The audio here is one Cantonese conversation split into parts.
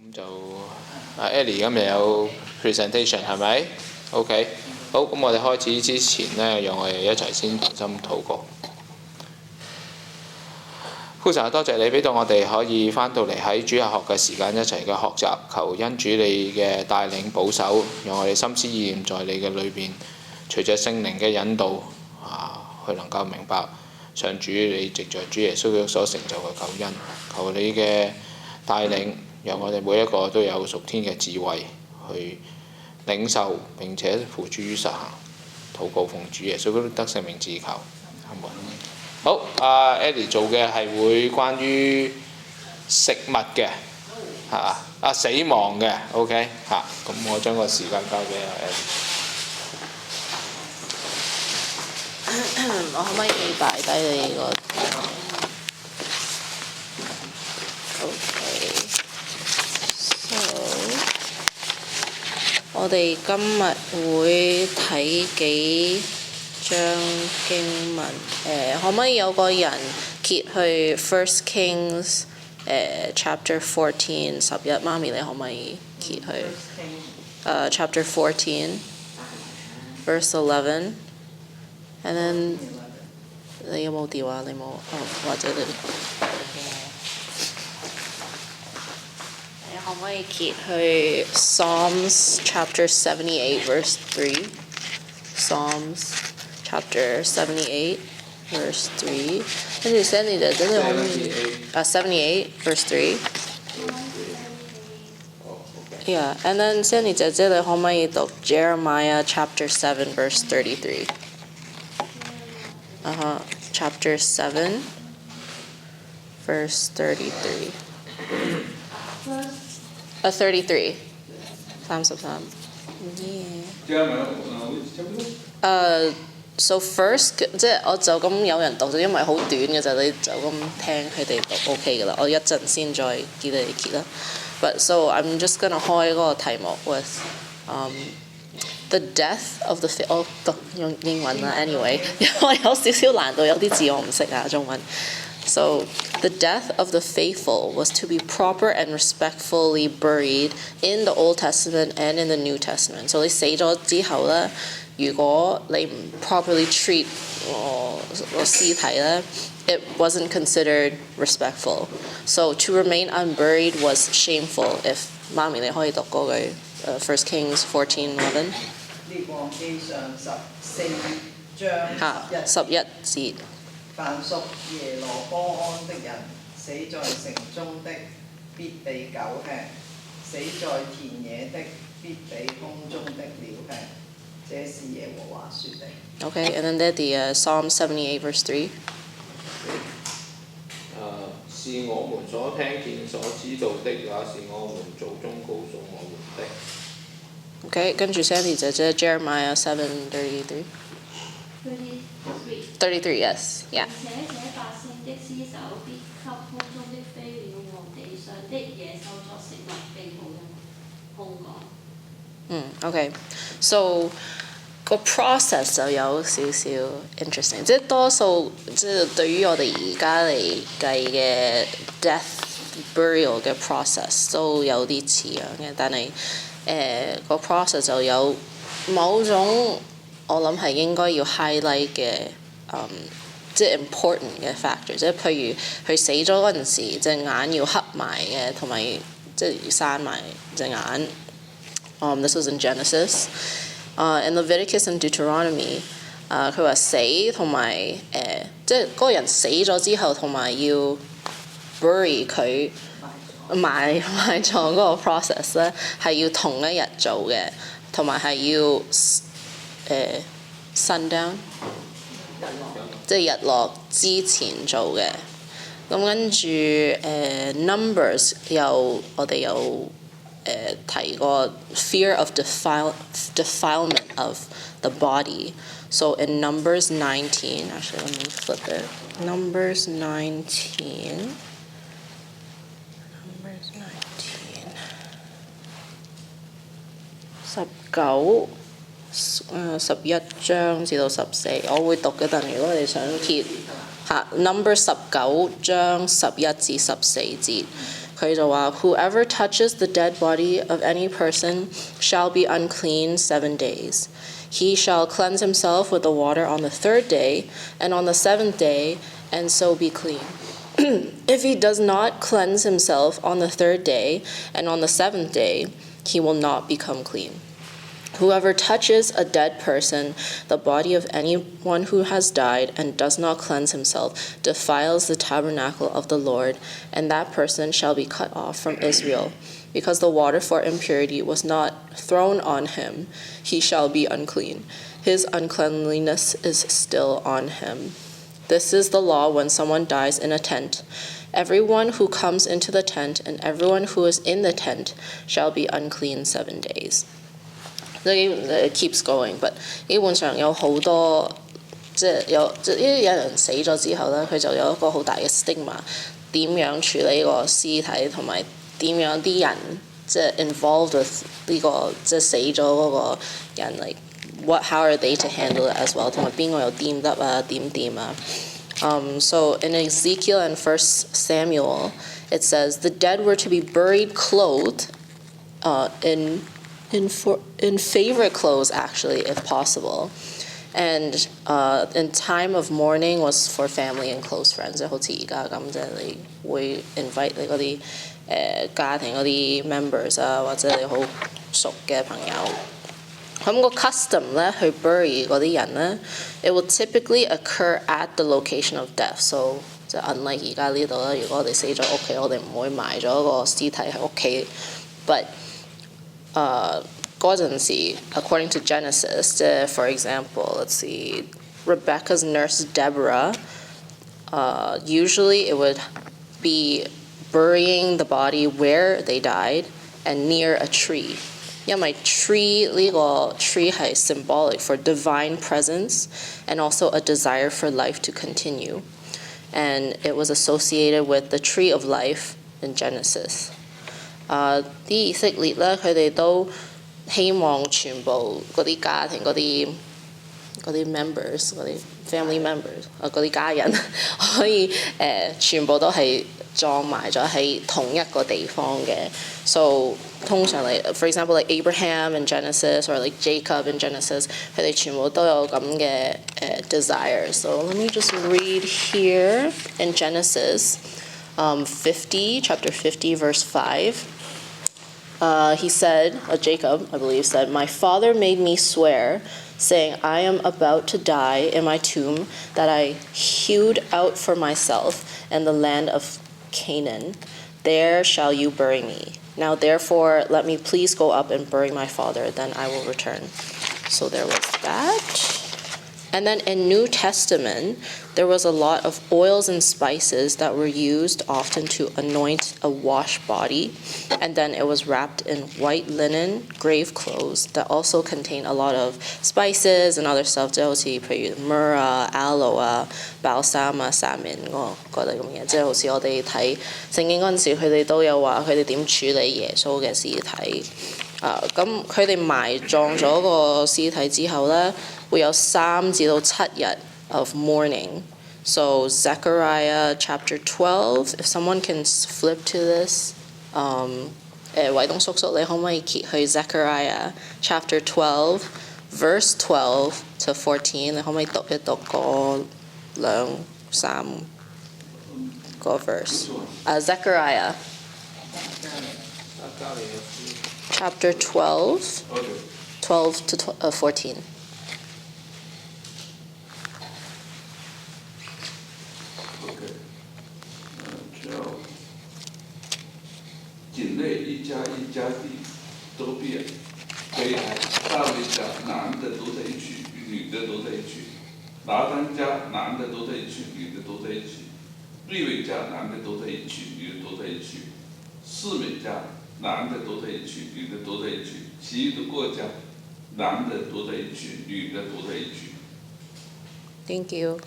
咁就Ellie 今日有 presentation 係咪 ？OK， 好，咁我哋開始之前呢，讓我哋一齊先同心禱告。父神，多謝你俾到我哋可以翻到嚟喺主日學嘅時間一齊嘅學習，求恩主你嘅帶領保守，讓我哋心思意念在你嘅裏邊，隨着聖靈嘅引導去能夠明白上主你藉着主耶穌基督所成就嘅救恩，求你嘅帶領。讓我哋每一個都有屬天嘅智慧去領受並且付諸於實行，禱告奉主耶穌基督得勝名字求，阿門。好，Eddie 做嘅係會關於食物嘅死亡嘅 ，OK 咁我將個時間交俾Eddie。我可唔可以擺低你個我哋今日會睇幾章經文，可唔可以有個人揭去 First Kings chapter 14 11？媽咪你可唔可以揭去chapter 14 verse 11？ and then 你有冇電話？你冇或者你可唔可以揭去 Psalms chapter 78 verse 3？ Psalms chapter 78 verse 3， 跟住 Sandy 姐姐你可唔可以78 verse 3？ Yeah, and then Sandy 姐姐你可唔可以讀 Jeremiah chapter 7 verse 33？ chapter 7 verse 33。33 33。So first 即係我就咁有人讀，就因為好短嘅就你就咁聽佢哋讀 OK 㗎啦。我一陣先再叫你哋揭啦。But so I'm just gonna 開嗰個題目 with the death of the 我讀用英文啦 anyway， 因為有少少難度，有啲字我唔識中文。So, the death of the faithful was to be proper and respectfully buried in the Old Testament and in the New Testament. So 你死咗之後咧，如果你唔 properly treat 個屍體咧 it wasn't considered respectful. So to remain unburied was shameful. If 媽咪你可以讀嗰句First Kings 14:11。列王記上14章11節。凡屬耶羅波安的人，死在城中的，必被狗吃；死在田野的，必被空中的鳥吃。這是耶和華說的。Okay, and then the Psalm 78 verse 3. 是我們所聽見所知道的，也是我們祖宗告訴我們的。Okay, 跟住 Sandy 姐姐 Jeremiah 7:33. 33, yes, yeah. 而且這百姓的屍首必給空中的飛鳥和地上的野獸作食物，並無人控告。Okay. So 個 process 就有少少 interesting， 即係多數即係對於我哋而家嚟計嘅 death burial 嘅 process 都有啲似樣嘅，但係個 process 就有某種我諗係應該要 highlight 嘅即係 important 嘅 factor， 即係譬如佢死咗嗰陣時隻眼要黑埋嘅，同埋即係要閂埋隻眼。This was in Genesis. In Leviticus and Deuteronomy， 佢話死同埋即係嗰個人死咗之後，同埋要 bury 佢埋葬嗰個 process 咧，係要同一日做嘅，同埋係要sundown， 即係日落之前做嘅。咁跟住Numbers 我哋有提過 fear of defilement of the body. So in Numbers 19, actually let me flip it. Numbers 19. 11章至到14，我會讀嘅，但如果你想揭Number 19章11至14節。佢就話 Whoever touches the dead body of any person shall be unclean 7 days. He shall cleanse himself with the water on the 3rd day, and on the 7th day, and so be clean. If he does not cleanse himself on the 3rd day, and on the 7th day, he will not become clean. Whoever touches a dead person, the body of anyone who has died, and does not cleanse himself, defiles the tabernacle of the Lord, and that person shall be cut off from Israel. Because the water for impurity was not thrown on him, he shall be unclean. His uncleanliness is still on him. This is the law when someone dies in a tent. Everyone who comes into the tent and everyone who is in the tent shall be unclean 7 days. It keeps going, but 基本上有好多有人死咗之後咧，佢就有一個好大嘅 stigma， 點樣處理個屍體同埋點樣啲人involved with 呢個死咗嗰個人 like how are they to handle it as well， 同埋邊個又掂得啊點啊。So in Ezekiel and 1 Samuel, it says the dead were to be buried clothed in favorite clothes, actually, if possible. And in time of mourning was for family and close friends. 好似而家咁你會 invite 你嗰啲家庭嗰啲 members 啊，或者你好熟嘅朋友。咁個 custom 咧去 bury 嗰啲人咧 ，it will typically occur at the location of death. So 即係 unlike 而家呢度啦，如果我哋死咗屋企，我哋唔會埋咗個屍體喺屋企。But 嗰陣時 according to Genesis, for example, let's see, Rebecca's nurse Deborah, usually it would be burying the body where they died and near a tree. 因為 tree 呢個 tree 係 symbolic for divine presence and also a desire for life to continue. And it was associated with the tree of life in Genesis. 啲以色列咧，佢哋都希望全部嗰啲家庭嗰啲 members 嗰啲 family members 嗰啲家人可以全部都係葬埋咗喺同一個地方嘅。So 通常for example like Abraham in Genesis or like Jacob in Genesis， 佢哋全部都有咁嘅desire. So let me just read here in Genesis 50, chapter 50, verse 5. He said, Jacob, I believe, said, "My father made me swear, saying, I am about to die in my tomb that I hewed out for myself in the land of Canaan. There shall you bury me. Now therefore let me please go up and bury my father, then I will return." So there was that. And then in New Testament, there was a lot of oils and spices that were used often to anoint a washed body. And then it was wrapped in white linen, grave clothes that also contain a lot of spices and other stuff, 即係好似譬如 myrrh 啊、aloe 啊、balsam 啊、samin 嗰類咁嘅嘢，即係好似我哋睇聖經嗰陣時，佢哋都有話佢哋點處理耶穌嘅屍體。咁佢哋埋葬咗個屍體之後咧，會有3至到7日 of mourning. So Zechariah chapter 12, if someone can flip to this, 偉東叔叔你可唔可以揭去 Zechariah chapter 12, verse 12 to 14？ 你可唔可以讀一讀嗰2-3個 verse？ Zechariah chapter 12, 12 to 14. Okay. 境内一家一家的都变悲哀，大卫家男的都在一起，女的都在一起；拿单家男的都在一起，女的都在一起；利未家男的都在一起，女的都在一起；示每家男的都在一起，女的都在一起；其余的国家男的都在一起，女的都在一起。Thank you.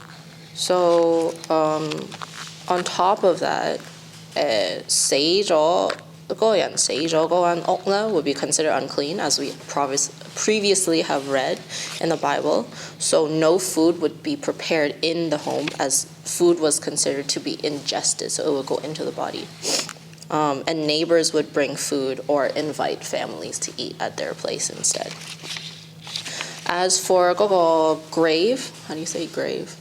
So on top of that, 死咗嗰個人死咗嗰間屋咧 would be considered unclean, as we previously have read in the Bible. So no food would be prepared in the home, as food was considered to be ingested, so it would go into the body. and neighbors would bring food or invite families to eat at their place instead. As for 嗰個 grave, how do you say grave?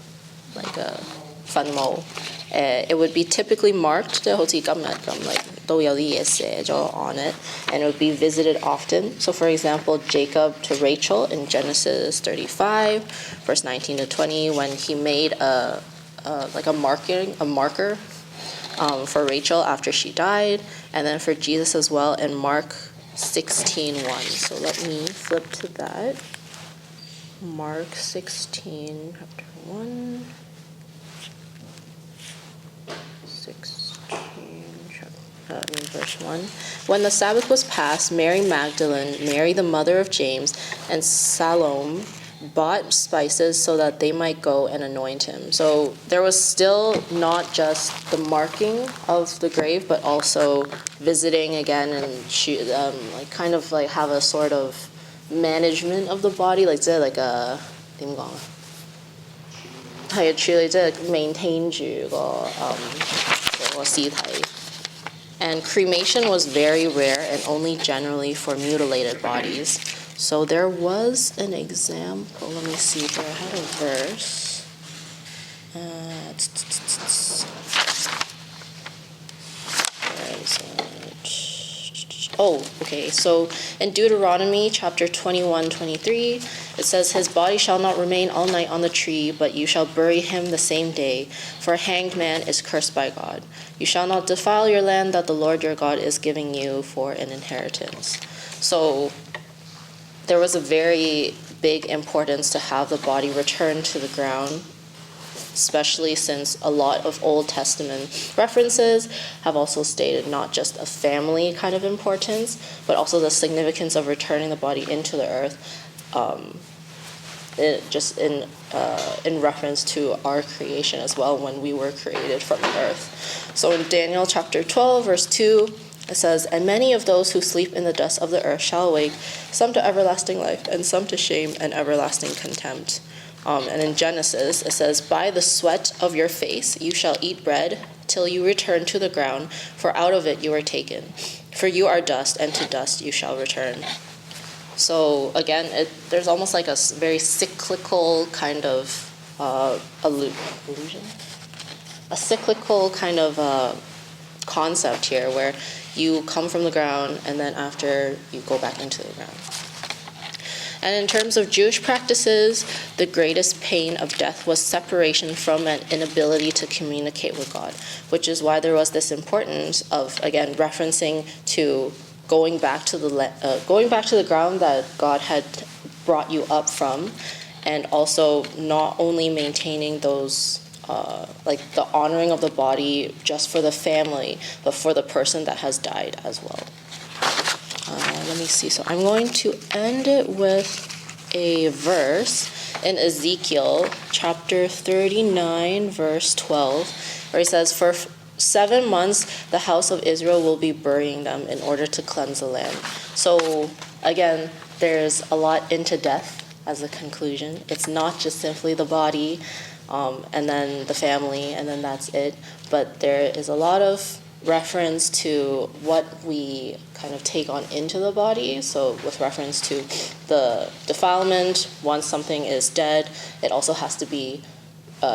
Like a 墳墓. It would be typically marked, 即係好似今日咁 like 都有啲嘢寫咗 on it, and it would be visited often. So for example, Jacob to Rachel in Genesis 35, verse 19 to 20, when he made a marker for Rachel after she died, and then for Jesus as well in Mark 16:1. So let me flip to that. Mark 16, chapter 1. 16, verse 1. When the Sabbath was passed, Mary Magdalene, Mary the mother of James, and Salome bought spices so that they might go and anoint him. So there was still not just the marking of the grave, but also visiting again and kind of like have a sort of management of the body, like 即係 like a 點講啊？係處理即係 maintain 住個屍體。And cremation was very rare and only generally for mutilated bodies. So there was an example. Let me see if I had a verse. Where is it? Oh, okay. So in Deuteronomy chapter 21:23, it says, "His body shall not remain all night on the tree, but you shall bury him the same day, for a hanged man is cursed by God. You shall not defile your land that the Lord your God is giving you for an inheritance." So there was a very big importance to have the body returned to the ground, especially since a lot of Old Testament references have also stated not just a family kind of importance, but also the significance of returning the body into the earth, in reference to our creation as well, when we were created from the earth. So in Daniel chapter 12, verse 2, it says, "And many of those who sleep in the dust of the earth shall awake, some to everlasting life, and some to shame and everlasting contempt." And in Genesis, it says, "By the sweat of your face you shall eat bread till you return to the ground, for out of it you are taken. For you are dust, and to dust you shall return." So again, there's almost like a very cyclical kind of illusion? A cyclical kind of concept here, where you come from the ground and then after you go back into the ground. And in terms of Jewish practices, the greatest pain of death was separation from an inability to communicate with God, which is why there was this importance of, again, referencing to going back to the ground that God had brought you up from, and also not only maintaining those like the honoring of the body just for the family, but for the person that has died as well. Let me see. So I'm going to end it with a verse in Ezekiel chapter 39, verse 12, where he says, "For 7 months the house of Israel will be burying them in order to cleanse the land." So again, there's a lot into death as a conclusion. It's not just simply the body, and then the family, and then that's it. But there is a lot of reference to what we kind of take on into the body. So with reference to the defilement, once something is dead, it also has to be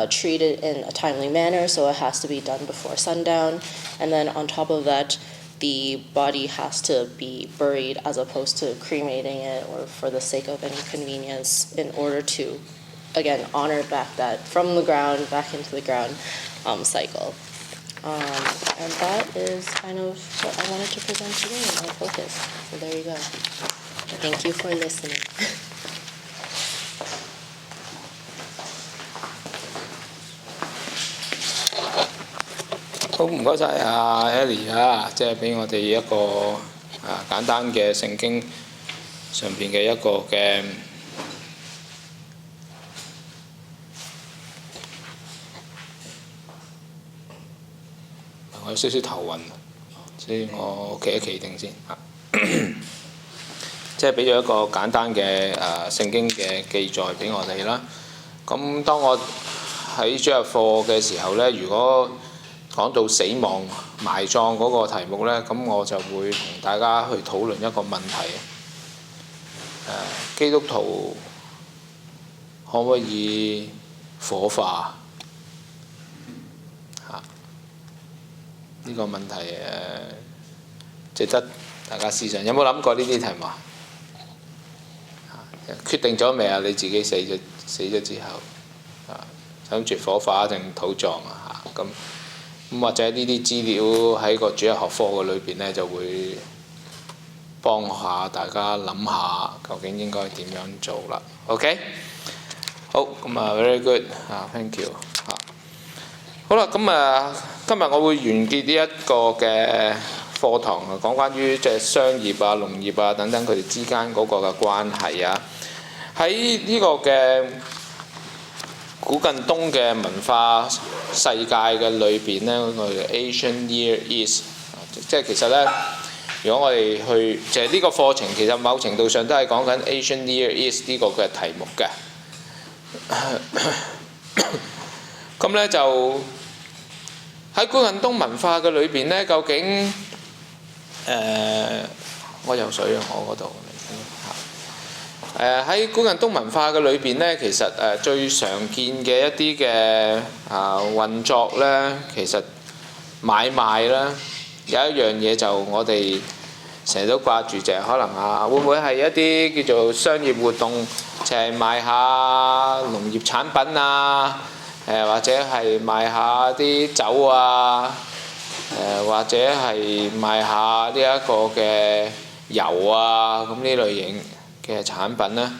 treated in a timely manner, so it has to be done before sundown. And then on top of that, the body has to be buried as opposed to cremating it or for the sake of inconvenience, in order to, again, honor back that from the ground back into the ground cycle. And that is kind of what I wanted to present today, my focus. So there you go. Thank you for listening.「好，唔該晒阿 Ellie 啊，即係俾我哋一個簡單嘅聖經上邊嘅一個嘅我有少少頭暈，所以我企一企定先嚇。即係俾咗一個簡單嘅聖經嘅記載俾我哋啦。咁當我喺主日課嘅時候呢，如果講到死亡埋葬嗰個題目呢，咁我就會同大家去討論一個問題。基督徒可唔可以火化？呢個問題值得大家思想。有冇諗過呢啲題目啊？決定咗未啊？你自己死咗之後，諗住火化定土葬啊？咁或者呢啲資料喺個主日學科嘅裏邊呢，就會幫下大家諗下究竟應該點樣做啦。OK， 好，咁啊 very good ，thank you 好啦，咁今日我會完結呢一個嘅課堂啊，講關於即係商業啊、農業啊等等佢哋之間嗰個嘅關係啊。喺呢個嘅古近東嘅文化世界嘅裏邊呢，我哋 Asian Near East， 即係其實呢，如果我哋去就係呢個課程，其實某程度上都係講緊 Asian Near East 呢個嘅題目嘅。咁呢就喺古近東文化嘅裏邊呢，究竟我游水啊，我嗰度喺古近東文化嘅裏邊呢，其實最常見嘅一啲嘅運作呢，其實買賣啦，有一樣嘢就我哋成日都掛住，就係可能會唔會係一啲叫做商業活動，就係賣下農業產品啊？或者係賣下啲酒啊，或者係賣下呢一個嘅油啊，咁呢類型嘅產品咧。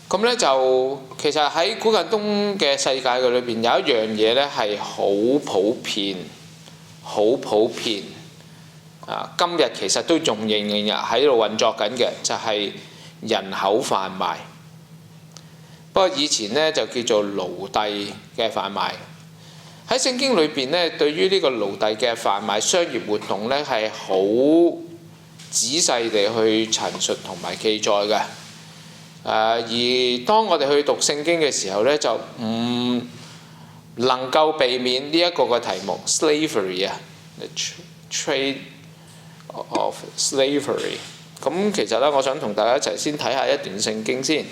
咁咧就其實喺古近東嘅世界嘅裏邊，有一樣嘢咧係好普遍，好普遍。今日其實都仲仍然喺度運作緊嘅，就係人口販賣。不過以前呢，就叫做奴隸嘅販賣。喺聖經裏邊呢，對於呢個奴隸嘅販賣商業活動呢，係好仔細地去陳述同埋記載嘅。而當我哋去讀聖經嘅時候呢，就唔能夠避免呢一個嘅題目 slavery 啊 ，the trade of slavery。咁其實呢，我想同大家一齊先睇下一段聖經先。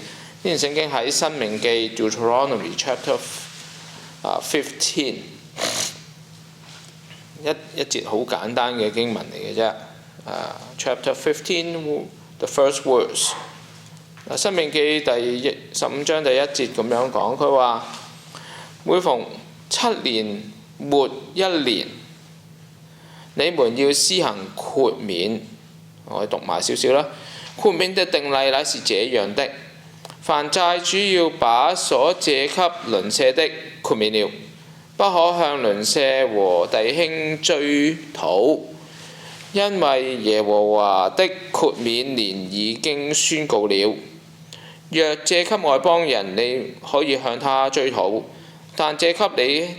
呢段聖經喺《申命記》Deuteronomy Chapter 15，一節好簡單嘅經文嚟嘅啫。Chapter 15 the first verse。《申命記》第15章第1節咁樣講，佢話：每逢7年末1年，你們要施行豁免。我哋讀埋少少啦。豁免的定例乃是這樣的。凡債主要把所借給鄰舍的豁免了，不可向鄰舍和弟兄追討，因為耶和華的豁免年已經宣告了。若借給外邦人，你可以向他追討，但借給你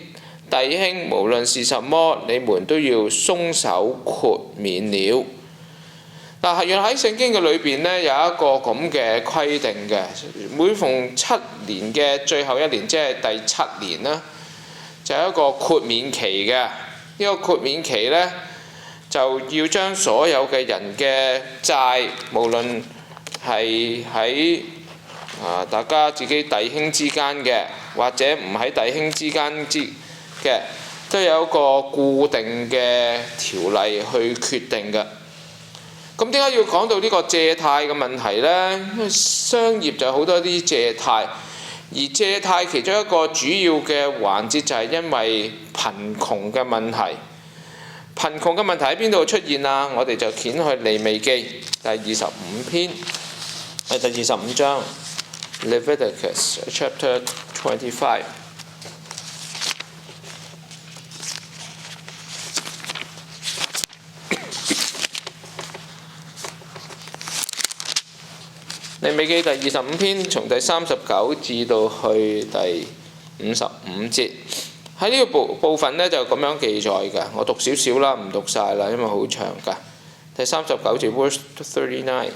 弟兄，無論是什麼，你們都要鬆手豁免了。嗱，原來喺聖經嘅裏邊呢，有一個咁嘅規定嘅，每逢7年嘅最後1年，即係第7年啦，就有一個豁免期嘅。呢個豁免期呢，就要將所有嘅人嘅債，無論係喺大家自己弟兄之間嘅，或者唔喺弟兄之間嘅，都有一個固定嘅條例去決定嘅。咁點解要講到呢個借貸嘅問題呢？因為商業就好多啲借貸，而借貸其中一個主要嘅環節就係因為貧窮嘅問題。貧窮嘅問題喺邊度出現啊？我哋就掀去利未記第25篇，第25章 Leviticus Chapter 25。利未記第25篇，從第39至到去第55節，喺呢個部分呢，就咁樣記載嘅。我讀少少啦，唔讀晒啦，因為好長㗎。第39節 Verse 39。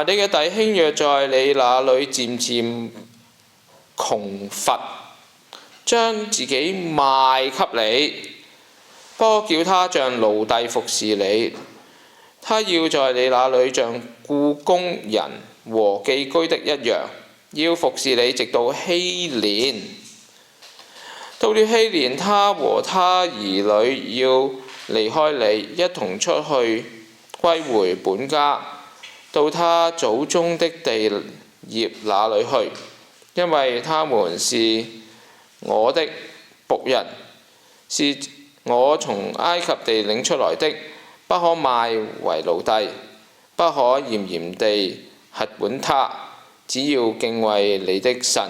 你嘅弟兄若在你那裏漸漸窮乏，將自己賣給你，不可叫他像奴隸服侍你。他要在你那裏像僱工人和寄居的一樣，要服侍你直到禧年。到了禧年，他和他兒女要離開你，一同出去歸回本家，到他祖宗的地業那裏去，因為他們是我的僕人，是我從埃及地領出來的，不可賣為奴隸，不可嚴嚴地轄管他，只要敬畏你的神。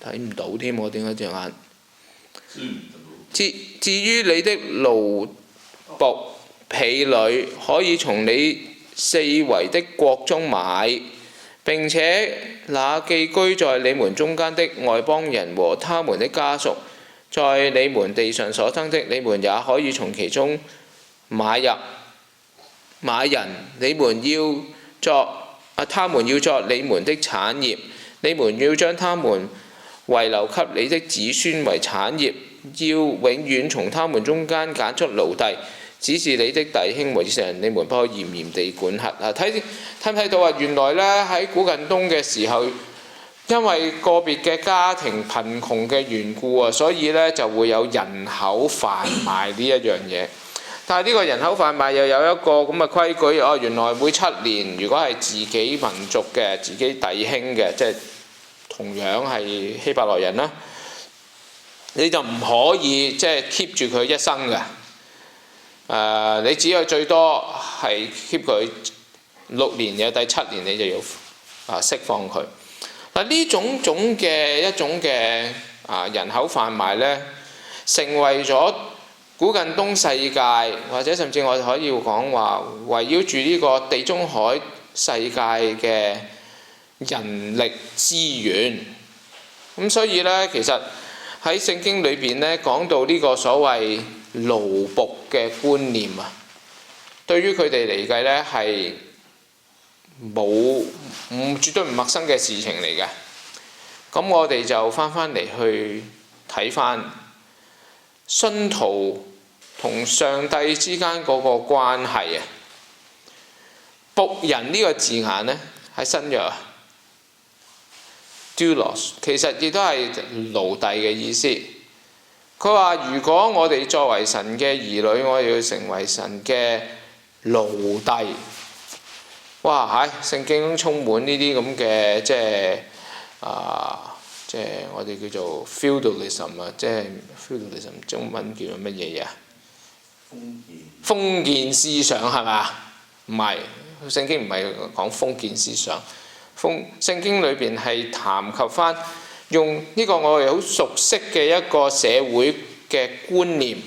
睇唔到添，我點解隻眼？至於你的奴僕婢女，可以從你四圍的國中買，並且那寄居在你們中間的外邦人和他們的家屬，在你們地上所生的，你們也可以從其中買人。他們要作你們的產業，你們要將他們遺留給你的子孫為產業，要永遠從他們中間揀出奴隸，只是你的弟兄和以色列人，你們不可嚴嚴地管轄。睇唔睇到啊？原來呢，喺古近東嘅時候，因為個別嘅家庭貧窮嘅緣故啊，所以呢就會有人口販賣呢一樣嘢。但係呢個人口販賣又有一個咁嘅規矩哦，原來每7年，如果係自己民族嘅、自己弟兄嘅，即係同樣係希伯來人啦，你就唔可以即係 keep 住佢一生嘅。你只有最多係 keep 佢6年嘅，第7年你就要釋放佢。嗱，呢種嘅人口販賣呢，成為咗古近東世界，或者甚至我哋可以講話圍繞住呢個地中海世界嘅人力資源。咁所以呢，其實喺聖經裏邊呢，講到呢個所謂奴僕嘅觀念啊，對於佢哋嚟計呢，係絕對唔陌生嘅事情嚟嘅。咁我哋就翻嚟去睇翻信徒同上帝之間嗰個關係啊。僕人呢個字眼呢，喺新約doulos 其實亦都係奴隸嘅意思。佢話：如果我哋作為神嘅兒女，我哋要成為神嘅奴隸。哇！聖經充滿呢啲咁嘅即係我哋叫做 feudalism 啊，即係 feudalism 中文叫做乜嘢啊？封建思想係咪？唔係，聖經唔係講封建思想。聖經裏邊係談及翻用呢個我哋好熟悉嘅一個社會嘅觀念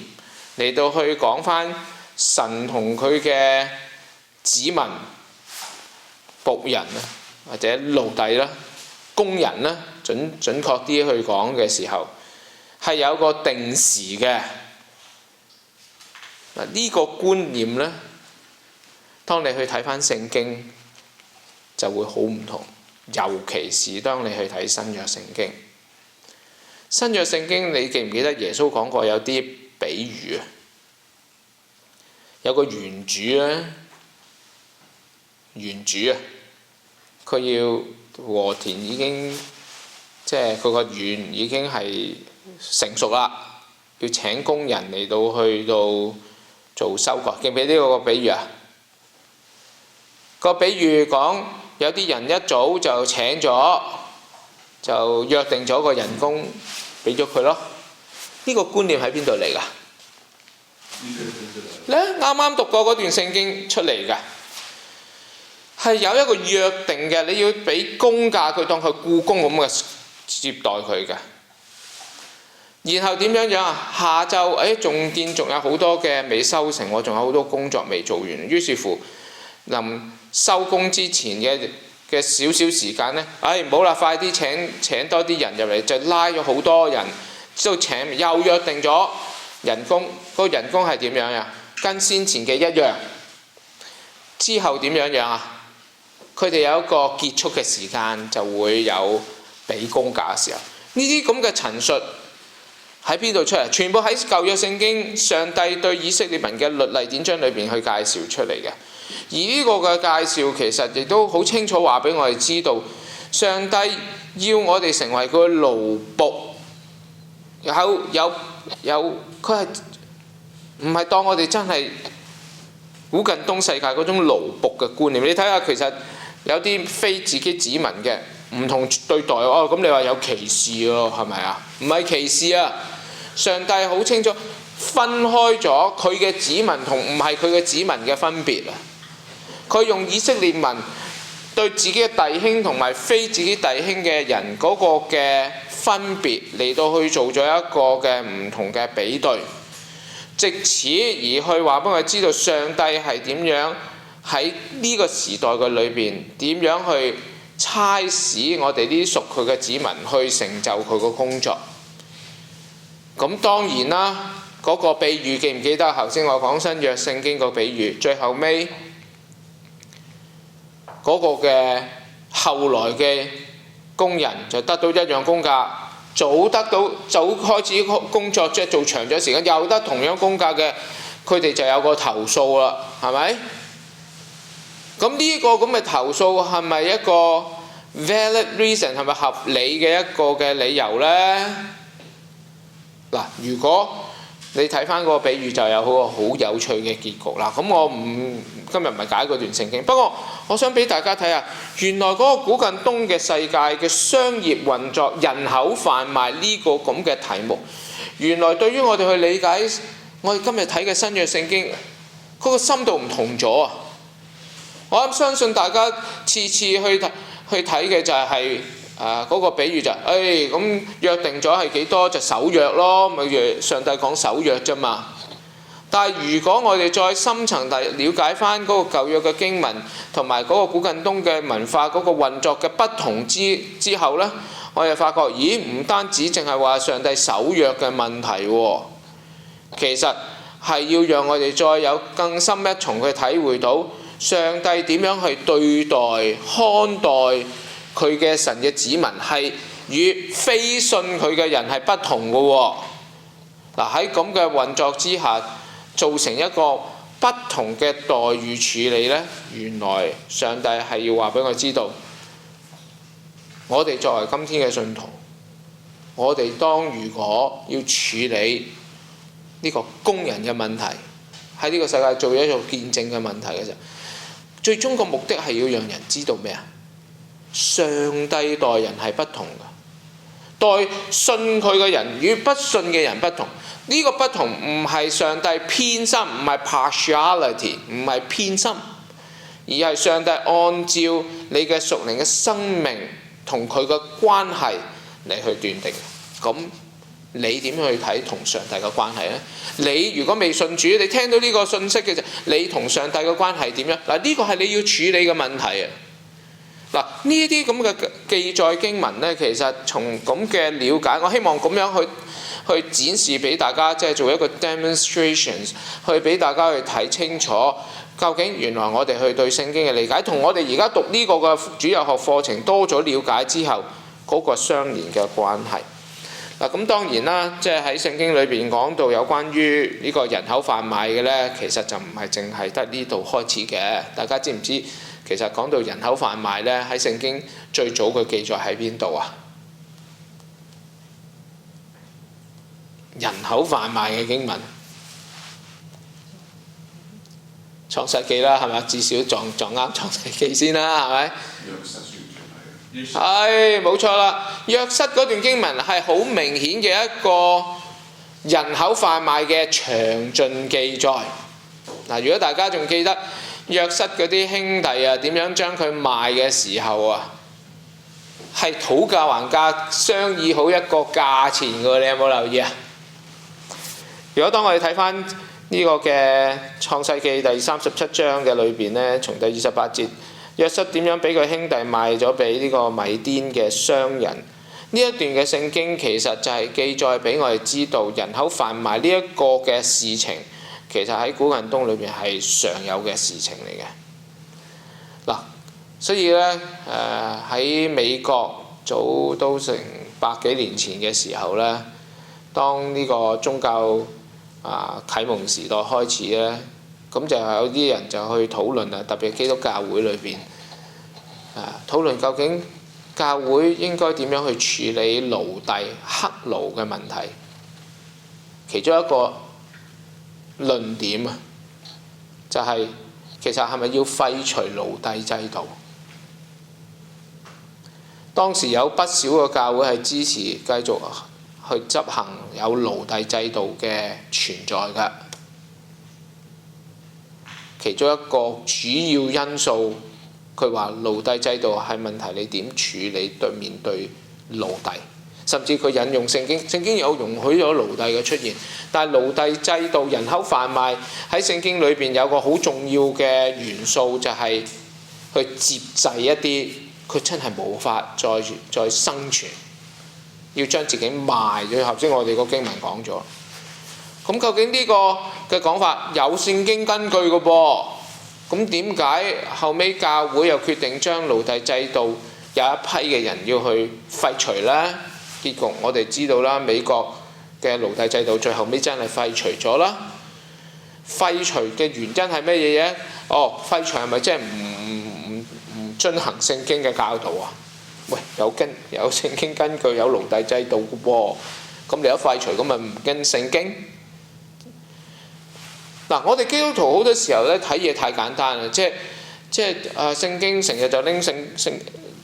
嚟到去講翻神同佢嘅子民僕人啊，或者奴隸啦、工人啦，準確啲去講嘅時候，係有個定時嘅。嗱，呢個觀念呢，當你去睇翻聖經就會好唔同，尤其是當你去睇新約聖經。新約聖經你記唔記得耶穌講過有啲比喻啊？有個園主啊，佢要禾田已經即係佢個園已經係成熟啦，要請工人嚟到去到做收割。記唔記得呢個比喻啊？個比喻講有啲人一早就請咗，就約定咗個人工俾咗佢咯。呢個觀念喺邊度嚟㗎？咧啱啱讀過嗰段聖經出嚟㗎，係有一個約定嘅，你要俾工價佢，當佢僱工咁嘅接待佢嘅。然後點樣啊？下晝仲見仲有好多嘅未收成，我仲有好多工作未做完。於是乎臨收工之前嘅少少時間呢，唔好啦，快啲請多啲人入嚟，就拉咗好多人，之後又約定咗人工。個人工係點樣啊？跟先前嘅一樣。之後點樣啊？佢哋有一個結束嘅時間，就會有俾公價嘅時候。呢啲咁嘅陳述喺邊度出嚟？全部喺舊約聖經上帝對以色列民嘅律例典章裏邊去介紹出嚟嘅。而呢個嘅介紹其實亦都好清楚話俾我哋知道，上帝要我哋成為佢嘅奴僕。佢係唔係當我哋真係古近東世界嗰種奴僕嘅觀念？你睇下，其實有啲非自己子民嘅唔同對待哦。咁你話有歧視喎，係咪啊？唔係歧視啊！上帝好清楚分開咗佢嘅子民同唔係佢嘅子民嘅分別啊！佢用以色列民對自己嘅弟兄同埋非自己弟兄嘅人嗰個嘅分別嚟到去做咗一個嘅唔同嘅比對，藉此而去話俾我哋知道上帝係點樣喺呢個時代嘅裏邊點樣去差使我哋呢啲屬佢嘅子民去成就佢個工作。咁當然啦，嗰個比喻記唔記得？頭先我講新約聖經個比喻，最後尾嗰個嘅後來嘅工人就得到一樣工價，早開始工作即係做長咗時間，又得同樣工價嘅，佢哋就有個投訴啦，係咪？咁呢個咁嘅投訴係咪一個 valid reason， 係咪合理嘅一個嘅理由呢？嗱，如果你睇翻嗰個比喻，就有個好有趣嘅結局啦。咁我今日唔係解嗰段聖經，不過我想俾大家睇下，原來嗰個古近東嘅世界嘅商業運作、人口販賣呢個咁嘅題目，原來對於我哋去理解我哋今日睇嘅新約聖經，嗰個深度唔同咗啊！我相信大家次次去睇嘅就係嗰個比喻就係，咁約定咗係幾多就守約咯，咪上帝講守約啫嘛。但係如果我哋再深層地了解翻嗰個舊約嘅經文同埋嗰個古近東嘅文化嗰個運作嘅不同之後呢，我哋發覺，咦，唔單止淨係話上帝守約嘅問題喎，其實係要讓我哋再有更深一重去體會到上帝點樣去對待看待佢嘅神嘅子民，係與非信佢嘅人係不同嘅喎。嗱，喺咁嘅運作之下，造成一個不同嘅待遇處理呢，原來上帝係要話俾我知道，我哋作為今天嘅信徒，我哋當如果要處理呢個工人嘅問題，喺呢個世界做一個見證嘅問題嘅時候，最終個目的係要讓人知道咩啊？上帝待人係不同嘅，待信佢嘅人與不信嘅人不同。呢個不同唔係上帝偏心，唔係 partiality， 唔係偏心，而係上帝按照你嘅屬靈嘅生命同佢嘅關係嚟去斷定。咁你點去睇同上帝嘅關係呢？你如果未信主，你聽到呢個信息嘅時候，你同上帝嘅關係點樣？嗱，呢個係你要處理嘅問題啊！嗱，呢啲咁嘅記載經文呢，其實從咁嘅了解，我希望咁樣去展示俾大家，即係做一個 demonstrations， 去俾大家去睇清楚，究竟原來我哋去對聖經嘅理解，同我哋而家讀呢個嘅主日學課程多咗了解之後，嗰個相連嘅關係。嗱，咁當然啦，即係喺聖經裏邊講到有關於呢個人口販賣嘅呢，其實就唔係淨係得呢度開始嘅。大家知唔知？其實講到人口販賣呢，喺聖經最早佢記載喺邊度啊？人口販賣嘅經文，創世記啦，係咪？至少撞啱創世記先啦，係咪？係冇錯啦。約瑟嗰段經文係好明顯嘅一個人口販賣嘅詳盡記載。嗱，如果大家仲記得約瑟嗰啲兄弟啊，點樣將佢賣嘅時候啊，係討價還價，商議好一個價錢㗎，你有冇留意啊？如果當我哋睇翻呢個嘅創世記第37章嘅裏邊呢，從第28節，約瑟點樣俾佢兄弟賣咗俾呢個米甸嘅商人？呢一段嘅聖經其實就係記載俾我哋知道人口販賣呢一個嘅事情，其實喺古近東裏邊係常有嘅事情嚟嘅。嗱，所以咧喺美國早都成100幾年前嘅時候咧，當呢個宗教啟蒙時代開始咧，咁就有啲人就去討論啊，特別基督教會裏邊討論究竟教會應該點樣去處理奴隸黑奴嘅問題。其中一個論點啊，就係其實係咪要廢除奴隸制度？當時有不少嘅教會係支持繼續去執行有奴隸制度嘅存在㗎。其中一個主要因素，佢話奴隸制度係問題，你點處理面對奴隸？甚至佢引用聖經，聖經有容許咗奴隸嘅出現，但係奴隸制度人口販賣喺聖經裏邊有個好重要嘅元素，就係去接濟一啲佢真係無法再生存，要將自己賣咗。頭先我哋個經文講咗，咁究竟呢個嘅講法有聖經根據嘅噃？咁點解後尾教會又決定將奴隸制度有一批嘅人要去廢除呢？結局我哋知道啦，美國嘅奴隸制度最後尾真係廢除咗啦。廢除嘅原因係乜嘢嘢？廢除係咪即係唔遵行聖經嘅教導啊？喂，有聖經根據，有奴隸制度嘅噃，咁你一廢除咁咪唔跟聖經？嗱，我哋基督徒好多時候咧睇嘢太簡單啦，即係聖經成日就拎聖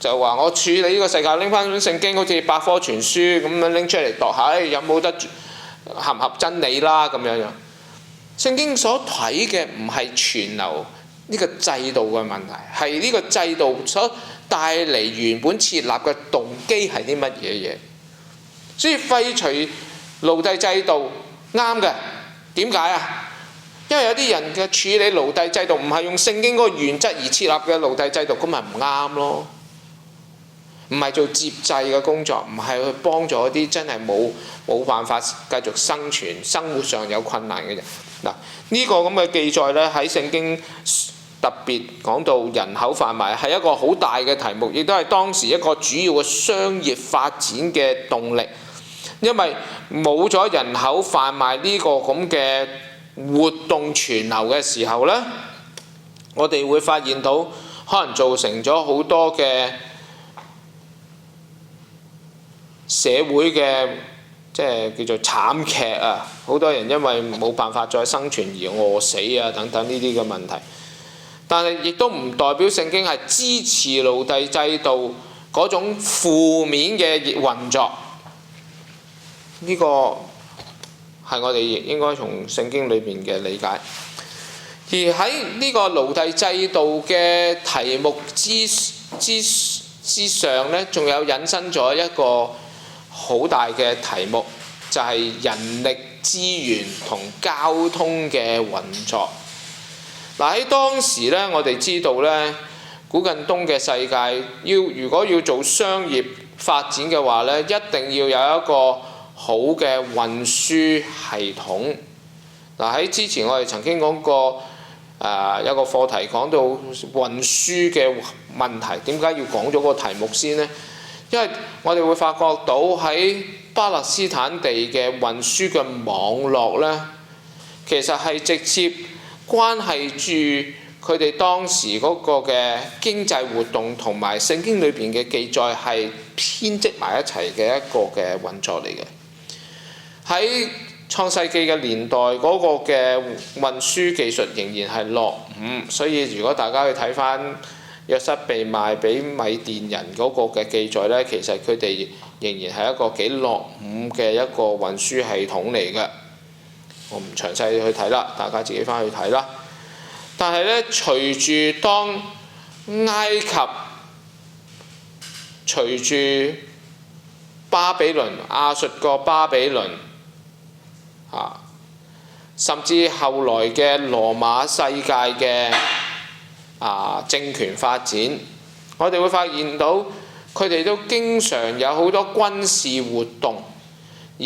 就話我處理呢個世界拎翻聖經好似百科全書咁樣拎出嚟度下，有冇得合唔合真理啦咁樣樣。聖經所睇嘅唔係傳流呢個制度嘅問題，係呢個制度所帶嚟原本設立嘅動機係啲乜嘢嘢。所以廢除奴隸制度啱嘅，點解啊？因為有啲人嘅處理奴隸制度唔係用聖經嗰個原則而設立嘅奴隸制度，咁咪唔啱咯。唔係做接濟嘅工作，唔係去幫助一啲真係冇辦法繼續生存、生活上有困難嘅人。嗱，呢個咁嘅記載咧喺聖經特別講到人口販賣係一個好大嘅題目，亦都係當時一個主要嘅商業發展嘅動力。因為冇咗人口販賣呢個咁嘅活動存留嘅時候咧，我哋會發現到可能造成咗好多嘅社會嘅即係叫做慘劇啊！好多人因為冇辦法再生存而餓死啊等等呢啲嘅問題。但係亦都唔代表聖經係支持奴隸制度嗰種負面嘅運作。呢個係我哋應該從聖經裏邊嘅理解。而喺呢個奴隸制度嘅題目之上咧，仲有引申咗一個好大嘅題目，就係人力資源同交通嘅運作。嗱，喺當時咧，我哋知道咧，古近東嘅世界如果要做商業發展嘅話咧，一定要有一個好嘅運輸系統。嗱，喺之前我哋曾經講過有個課題講到運輸嘅問題，點解要講咗個題目先呢？因為我哋會發覺到喺巴勒斯坦地嘅運輸嘅網絡呢，其實係直接關係住佢哋當時嗰個嘅經濟活動同埋聖經裏邊嘅記載係編織埋一齊嘅一個嘅運作嚟嘅。喺創世記嘅年代，嗰個嘅運輸技術仍然係落伍，所以如果大家去睇翻約瑟被賣俾米甸人嗰個嘅記載呢，其實佢哋仍然係一個幾落伍嘅一個運輸系統嚟嘅。我唔詳細去睇啦，大家自己翻去睇啦。但係呢，隨住當埃及隨住巴比倫亞述個巴比倫甚至後來嘅羅馬世界嘅政權發展，我哋會發現到佢哋都經常有好多軍事活動，而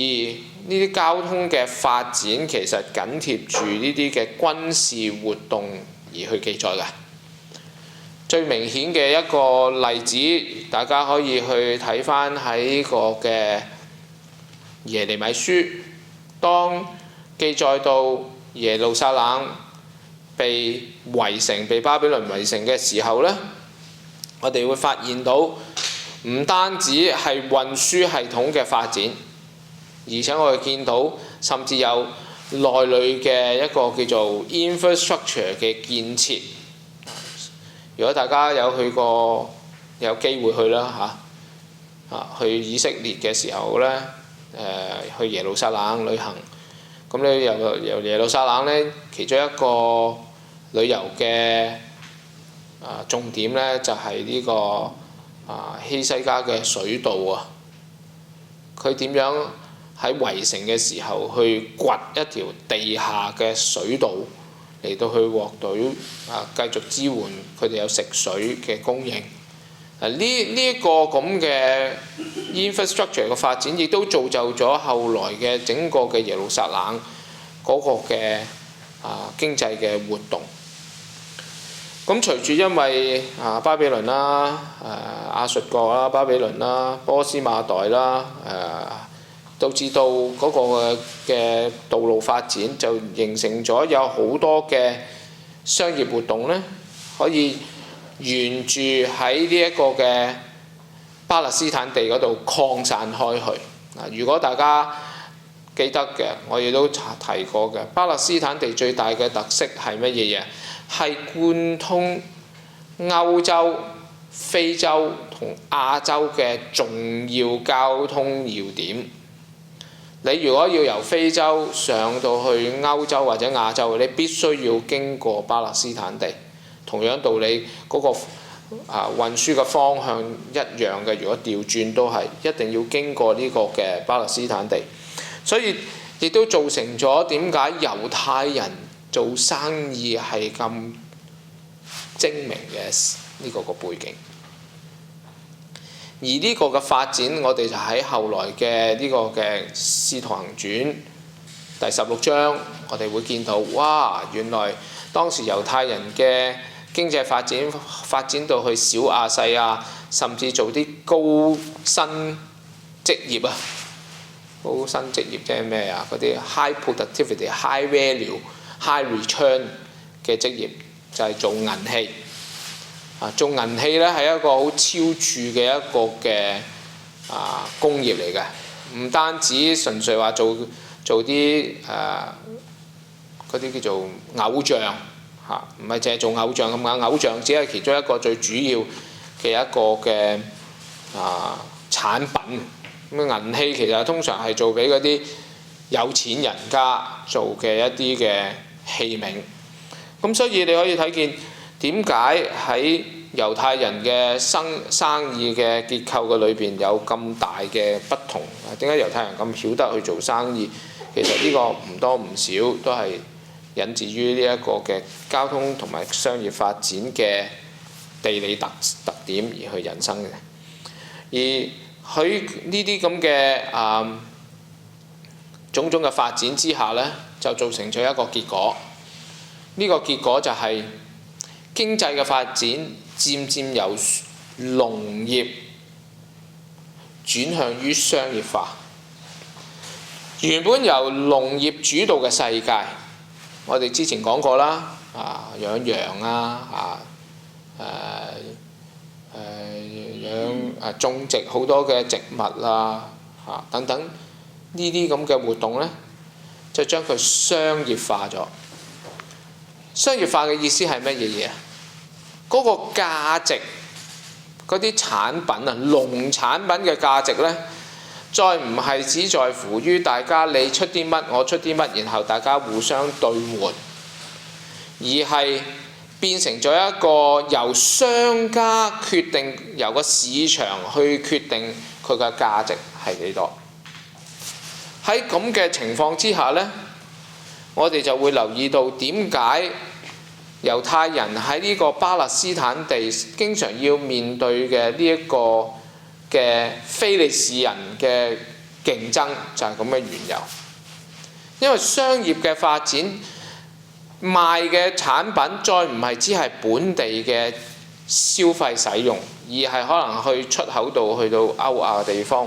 呢啲交通嘅發展其實緊貼住呢啲嘅軍事活動而去記載嘅。最明顯嘅一個例子，大家可以去睇翻喺個嘅耶利米書，當記載到耶路撒冷被圍城、被巴比倫圍城嘅時候呢，我哋會發現到唔單止係運輸系統嘅發展，而且我哋見到甚至有內裏嘅一個叫做 infrastructure 嘅建設。如果大家有去過，有機會去啦去以色列嘅時候呢，去耶路撒冷旅行，咁你由耶路撒冷呢，其中一個旅遊嘅重點呢，就係呢個希西家嘅水道啊。佢點樣喺圍城嘅時候去掘一條地下嘅水道嚟到去獲取繼續支援佢哋有食水嘅供應。呢一個咁嘅 infrastructure 嘅發展，亦都造就咗後來嘅整個嘅耶路撒冷嗰個嘅經濟嘅活動。咁隨住因為巴比倫啦、亞述國啦、巴比倫啦、波斯馬代啦，導致到嗰個嘅道路發展，就形成咗有好多嘅商業活動呢，可以沿住喺呢一個嘅巴勒斯坦地嗰度擴散開去。如果大家記得嘅，我亦都提過嘅，巴勒斯坦地最大嘅特色係乜嘢嘢？係貫通歐洲、非洲同亞洲嘅重要交通要點。你如果要由非洲上到去歐洲或者亞洲，你必須要經過巴勒斯坦地。同樣道理，嗰個運輸嘅方向一樣嘅。如果調轉都係一定要經過呢個嘅巴勒斯坦地，所以亦都造成咗點解猶太人做生意係咁精明嘅呢個背景。而呢個嘅發展，我哋就喺後來嘅呢個嘅《使徒行傳》第16章，我哋會見到，哇！原來當時猶太人嘅經濟發展到去小亞細亞，甚至做啲高薪職業啊！高薪職業即係咩啊？嗰啲 high productivity、high value、high return 嘅職業就係做銀器。做銀器咧係一個好超柱嘅一個嘅工業嚟嘅，唔單止純粹話做啲嗰啲叫做偶像唔係淨係做偶像咁解，偶像只係其中一個最主要嘅一個嘅產品。咁銀器其實通常係做俾嗰啲有錢人家做嘅一啲嘅器皿。咁所以你可以睇見點解喺猶太人嘅生意嘅結構嘅裏邊有咁大嘅不同？點解猶太人咁曉得去做生意？其實呢個唔多唔少都係引自於呢一個嘅交通同埋商業發展嘅地理特點而去引申嘅。而佢呢啲咁嘅種種嘅發展之下呢，就造成咗一個結果。呢個結果就係經濟嘅發展漸漸由農業轉向於商業化。原本由農業主導嘅世界，我哋之前講過啦，養羊種植好多嘅植物等等呢啲咁嘅活動呢，就將佢商業化咗。商業化嘅意思係乜嘢嘢？嗰個價值，嗰啲產品農產品嘅價值呢，再唔係只在乎於大家你出啲乜我出啲乜，然後大家互相兌換，而係變成咗一個由商家決定，由個市場去決定佢嘅價值係幾多。喺咁嘅情況之下呢，我哋就會留意到點解猶太人喺呢個巴勒斯坦地經常要面對嘅呢一個嘅非利士人嘅競爭，就係咁嘅緣由。因為商業嘅發展，賣嘅產品再唔係只係本地嘅消費使用，而係可能去出口到去到歐亞嘅地方。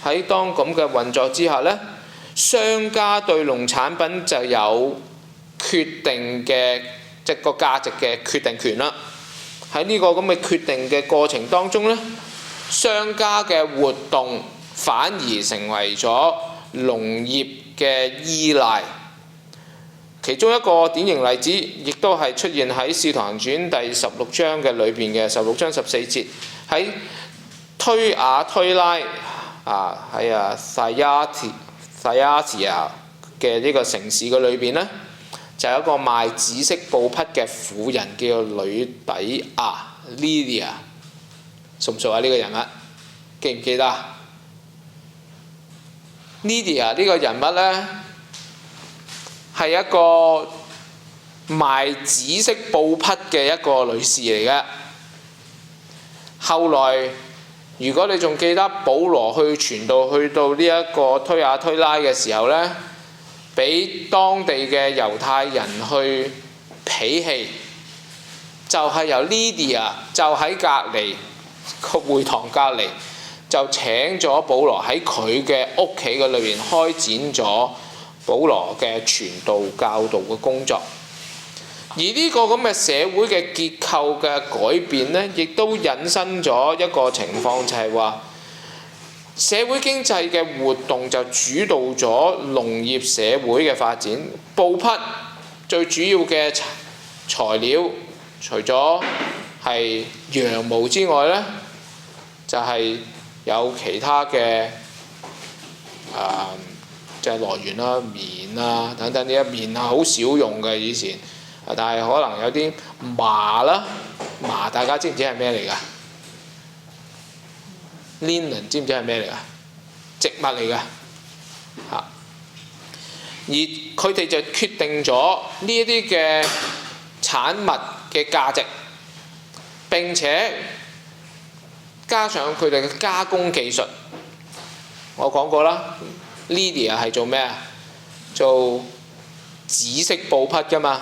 喺當咁嘅運作之下呢，商家對農產品就有決定嘅即係個價值嘅決定權啦。喺呢個咁嘅決定嘅過程當中呢，商家嘅活動反而成為咗農業嘅依賴。其中一個典型例子，亦都係出現喺《使徒行傳》第16章嘅裏邊嘅16章14節，喺推雅推拉喺塞亞提亞嘅呢個城市嘅裏邊呢，就有一個賣紫色布匹嘅婦人叫做呂底亞 Lydia， 熟唔熟啊？呢個人物記唔記得啊？ Lydia 呢個人物呢，係一個賣紫色布匹嘅一個女士嚟嘅。後來如果你仲記得保羅去傳道去到呢一個推雅推拉嘅時候呢，俾當地嘅猶太人去鄙棄，就係由 Lydia 就喺隔離個會堂隔離，就請咗保羅喺佢嘅屋企嘅裏邊開展咗保羅嘅傳道教導嘅工作。而呢個咁嘅社會嘅結構嘅改變呢，亦都引申咗一個情況，就係話社會經濟嘅活動就主導咗農業社會嘅發展。布匹最主要嘅材料，除咗係羊毛之外呢，就係有其他嘅即係來源啦，棉啊等等。呢一棉啊好少用嘅以前，但係可能有啲麻啦，麻大家知唔知係咩嚟㗎？Linen 知唔知係咩嚟㗎？植物嚟㗎嚇。而佢哋就決定咗呢一啲嘅產物嘅價值，並且加上佢哋嘅加工技術。我講過啦 ，Lydia 係做咩啊？做紫色布匹㗎嘛，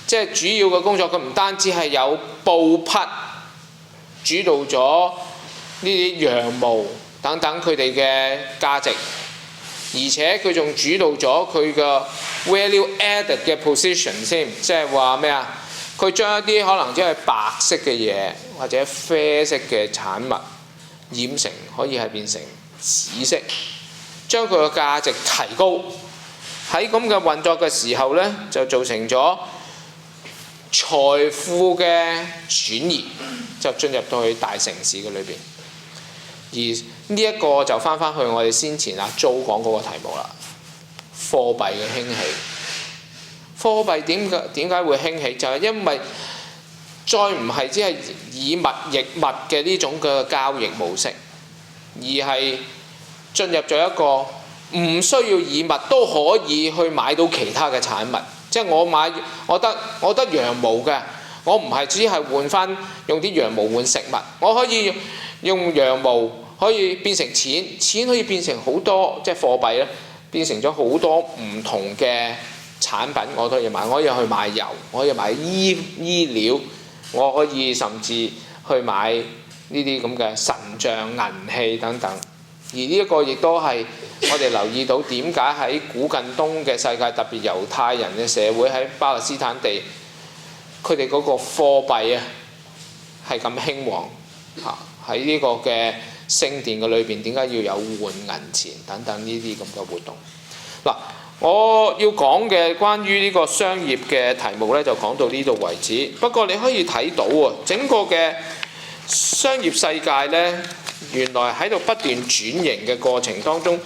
即係主要嘅工作。佢唔單止係有布匹主導咗呢啲羊毛等等佢哋嘅價值，而且佢仲主導咗佢嘅 value added 嘅 position 先，即係話咩啊？佢將一啲可能只係白色嘅嘢或者啡色嘅產物染成可以係變成紫色，將佢嘅價值提高。喺咁嘅運作嘅時候呢，就造成咗財富嘅轉移，就進入到去大城市嘅裏邊。而呢一個就翻去我哋先前阿租講嗰個題目啦，貨幣嘅興起。貨幣點解會興起？就係因為再唔係只係以物易物嘅呢種嘅交易模式，而係進入咗一個唔需要以物都可以去買到其他嘅產物。即係我得羊毛嘅，我唔係只係換翻用啲羊毛換食物，我可以用羊毛可以變成錢，錢可以變成好多，即係貨幣咧，變成咗好多唔同嘅產品我都可以買。我可以去買油，我可以買衣料，我可以甚至去買呢啲咁嘅神像銀器等等。而呢一個亦都係我哋留意到點解喺古近東嘅世界，特別猶太人嘅社會喺巴勒斯坦地，佢哋嗰個貨幣啊係咁興旺嚇。喺呢個嘅聖殿嘅裏邊，點解要有換銀錢等等呢啲咁嘅活動？嗱，我要講嘅關於呢個商業嘅題目呢，就講到呢度為止。不過你可以睇到喎，整個嘅商業世界呢，原來喺度不斷轉型嘅過程當中，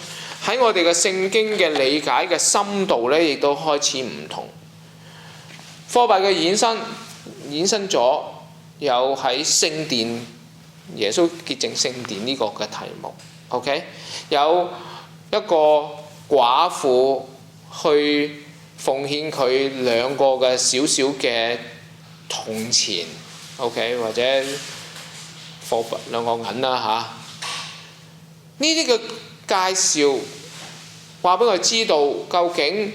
喺我哋嘅聖經嘅理解嘅深度呢，亦都開始唔同。貨幣嘅衍生咗有喺聖殿耶穌潔淨聖殿呢個嘅題目 ，OK？ 有一個寡婦去奉獻佢2個嘅少少嘅銅錢 ，OK？ 或者貨幣2個銀啦嚇。呢啲嘅介紹，話俾佢知道究竟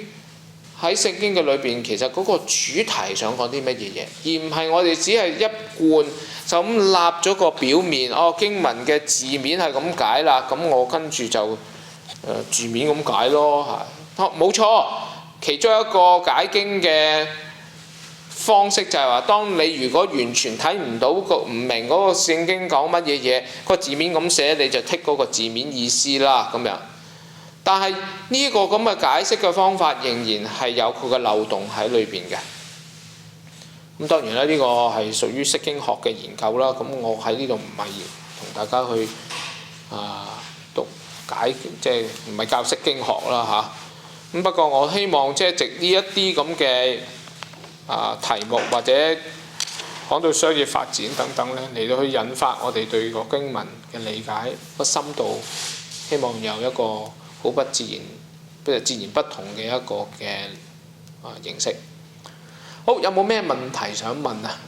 喺聖經嘅裏邊，其實嗰個主題想講啲乜嘢嘢，而唔係我哋只係一貫就咁立咗個表面。經文嘅字面係咁解啦，咁我跟住就字面咁解咯，冇錯。其中一個解經嘅方式就係話，當你如果完全睇唔到唔明嗰個聖經講乜嘢嘢，個字面咁寫，你就剔嗰個字面意思啦咁樣。但係呢個咁嘅解釋嘅方法仍然係有佢嘅漏洞喺裏邊嘅。咁當然啦，呢個係屬於釋經學嘅研究啦。咁我喺呢度唔係同大家去讀解，即係唔係教釋經學啦嚇。咁不過我希望即係藉呢一啲咁嘅題目或者講到商業發展等等咧，嚟到去引發我哋對個經文嘅理解個深度，希望有一個好不自然不同嘅一個嘅形式。好，有冇咩問題想問啊？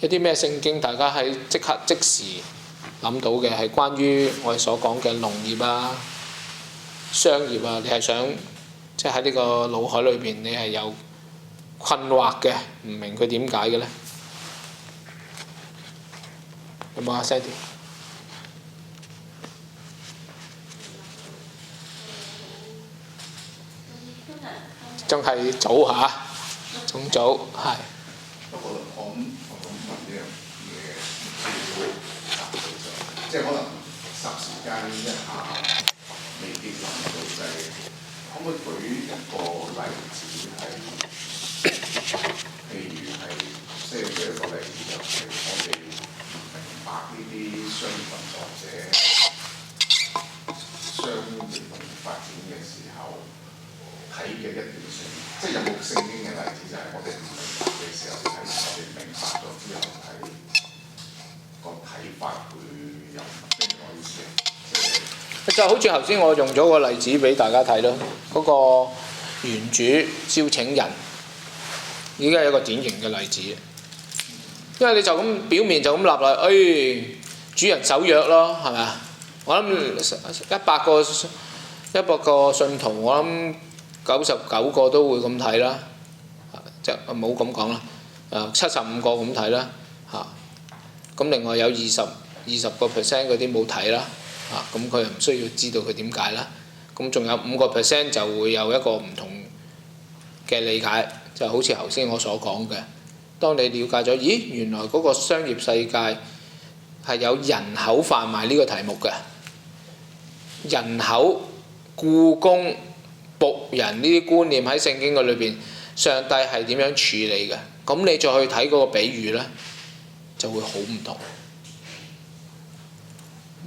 有啲咩聖經大家係即時諗到嘅，係關於我哋所講嘅農業啊、商業啊，你係想即係喺呢個腦海裏邊，你係有困惑嘅，唔明佢點解嘅咧？有冇啊 Sandy？ 仲係早嚇，仲早係。不過我咁問一樣嘢，即係可能霎時間一下未必諗到，就係可唔可以舉一個例子係，譬如係即係舉一個例子，就係我哋明白呢啲商業運作者商業發展嘅時候睇嘅一段書，即係有冇聖經嘅例子，就係我哋唔明白嘅時候睇，我哋明白咗之後睇個睇法會有咩意思？就好似頭先我用咗個例子俾大家睇咯，嗰個園主招請人，已經係一個典型嘅例子。因為你就咁表面就咁立落，主人守約咯，係咪啊？我諗100個信徒，我諗99個都會咁睇啦，即係冇咁講啦，75個咁睇啦嚇。咁另外有20% 嗰啲冇睇啦嚇，咁佢又唔需要知道佢點解啦。咁仲有5% 就會有一個唔同嘅理解，就好似頭先我所講嘅。當你了解咗，原來嗰個商業世界係有人口販賣呢個題目嘅，人口、僱工、僕人呢啲觀念喺聖經嘅裏邊，上帝係點樣處理嘅？咁你再去睇嗰個比喻呢，就會好唔同。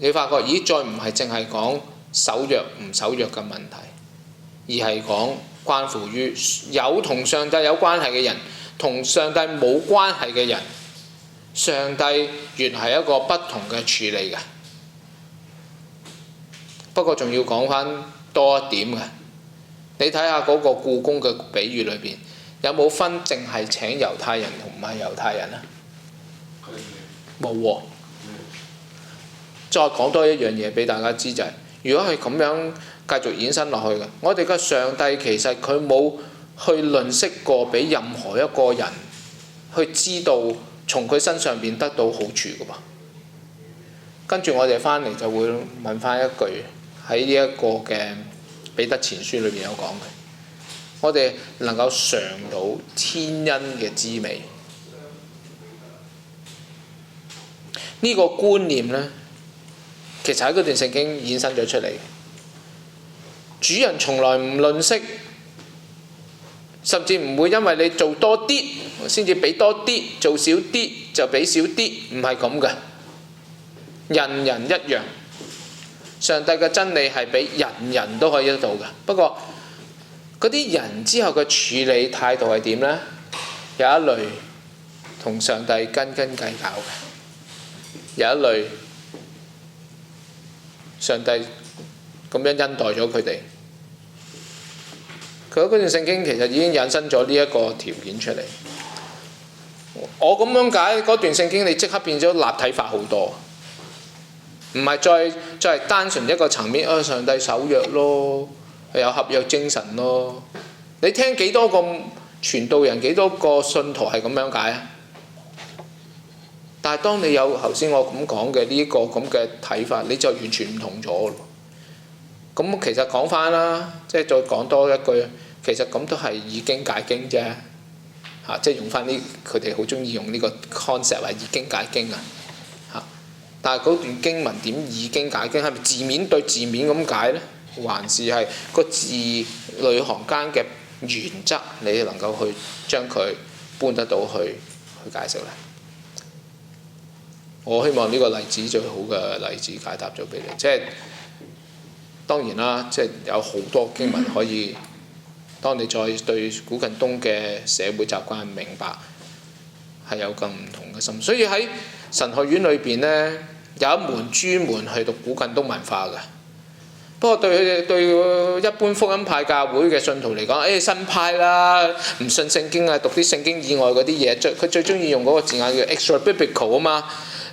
你發覺再唔係淨係講守約唔守約嘅問題，而係講關乎於有同上帝有關係嘅人，同上帝冇關係嘅人，上帝原係一個不同嘅處理嘅。不過仲要講返多一點嘅，你睇下嗰個僱工嘅比喻裏邊，有冇分淨係請猶太人同唔係猶太人啊？冇喎。再講多一樣嘢俾大家知就係，如果係咁樣繼續衍生落去嘅，我哋嘅上帝其實佢冇去吝嗇過俾任何一個人去知道從佢身上邊得到好處嘅噃。跟住我哋翻嚟就會問翻一句，喺呢一個嘅彼得前書裏邊有講嘅，我哋能夠嘗到天恩嘅滋味。呢個觀念呢，其實喺嗰段聖經衍生咗出嚟。主人從來唔吝嗇，甚至唔會因為你做多啲先至俾多啲，做少啲就俾少啲，唔係咁嘅。人人一樣，上帝嘅真理係俾人人都可以得到嘅。不過嗰啲人之後嘅處理態度係點呢？有一類同上帝斤斤計較嘅，有一類上帝咁樣恩待咗佢哋，佢嗰段聖經其實已經引申咗呢一個條件出嚟。我咁樣解嗰段聖經，你即刻變咗立體化好多，唔係再係單純一個層面，上帝守約咯，有合約精神咯。你聽幾多個傳道人，幾多個信徒係咁樣解啊？但係當你有頭先我咁講嘅呢個咁嘅睇法，你就完全唔同咗咯。咁其實講翻啦，即係再講多一句，其實咁都係以經解經啫。即係用翻佢哋好中意用呢個 concept 以經解經啊。但係嗰段經文點以經解經？係咪字面對字面咁解呢？還是係個字裏行間嘅原則，你能夠去將佢搬得到去解釋呢？我希望呢個例子最好嘅例子解答咗俾你。即係當然啦，即係有好多經文可以。當你再對古近東嘅社會習慣明白，係有更唔同嘅心。所以喺神學院裏邊呢，有一門專門去讀古近東文化嘅。不過對一般福音派教會嘅信徒嚟講，新派啦，唔信聖經啊，讀啲聖經以外嗰啲嘢，佢最中意用嗰個字眼叫 extra biblical 啊嘛。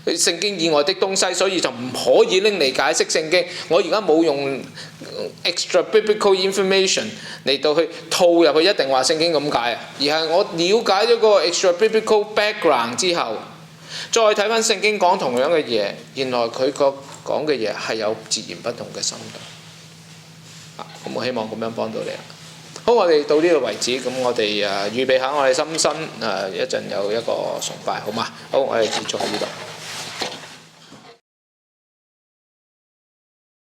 聖經以外的東西，所以就唔可以拎嚟解釋聖經。我而家冇用 extra biblical information 嚟到去套入去，一定話聖經咁解啊，而係我了解咗個 extra biblical background 之後，再睇翻聖經講同樣嘅嘢，原來佢個講嘅嘢係有截然不同嘅深度。咁我希望咁樣幫到你啦。好，我哋到呢度為止，咁我哋預備下我哋心身一陣有一個崇拜，好嘛？好，我哋結束喺呢度。